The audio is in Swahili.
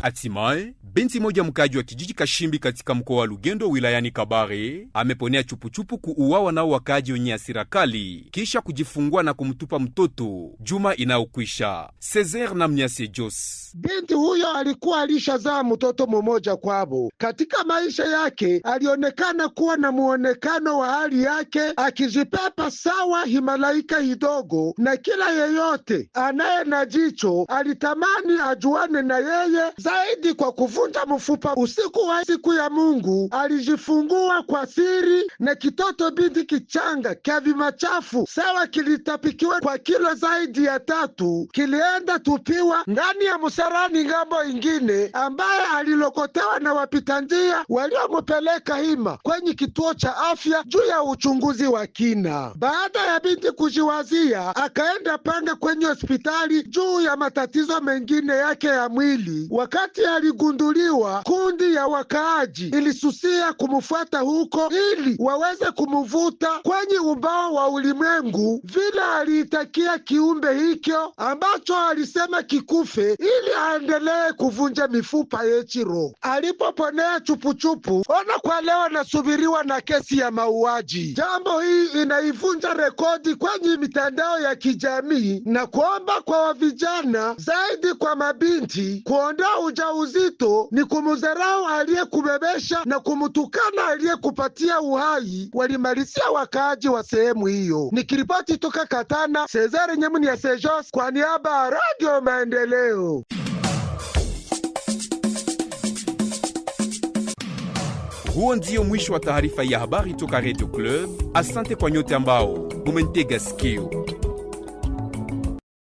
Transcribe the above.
Hatimaye, binti moja mkaji wa kijiji Kashimbi katika mkoa wa Lugendo wilayani Kabare ameponea chupuchupu kuuawa nao wakaji wenye hasira kali kisha kujifungua na kumtupa mtoto juma inayokwisha. Cesar na Mnyase Jos. Binti huyo alikuwa alishazaa mtoto mmoja kwabo. Katika maisha yake alionekana kuwa na muonekano wa hali yake, akijipepa sawa himalaika hidogo, na kila yeyote anaye na jicho alitamani ajuane na yeye zaidi kwa kuvunja mfupa. Usiku wa siku ya Mungu alijifungua kwa siri, na kitoto binti kichanga kavi machafu sawa kilitapikiwa kwa kilo zaidi ya 3 kilienda tupiwa ndani ya musarani ngambo ingine, ambaye alilokotewa na wapita njia waliomupeleka hima kwenye kituo cha afya juu ya uchunguzi wa kina. Baada ya binti kujiwazia, akaenda panga kwenye hospitali juu ya matatizo mengine yake ya mwili. Wakati aligunduliwa, kundi ya wakaaji ilisusia kumfuata huko ili waweze kumuvuta kwenye ubao wa ulimwengu, vile aliitakia kiumbe hicho ambacho alisema kikufe ili aendelee kuvunja mifupa yechiro. Alipoponea chupuchupu, ona kwa leo nasubiriwa na kesi ya mauaji. Jambo hii inaivunja rekodi kwenye mitandao ya kijamii na kuomba kwa vijana zaidi kwa mabinti kuondoa ujauzito ni kumudharau aliyekubebesha na kumutukana aliyekupatia uhai, walimalizia wakaaji wa sehemu hiyo. Nikiripoti toka Katana, Cesar Nyamwase Jos kwa niaba ya Radio Maendeleo. Huo ndio mwisho wa taarifa ya habari toka Radio Club. Asante kwa nyote ambao mumentega sikio.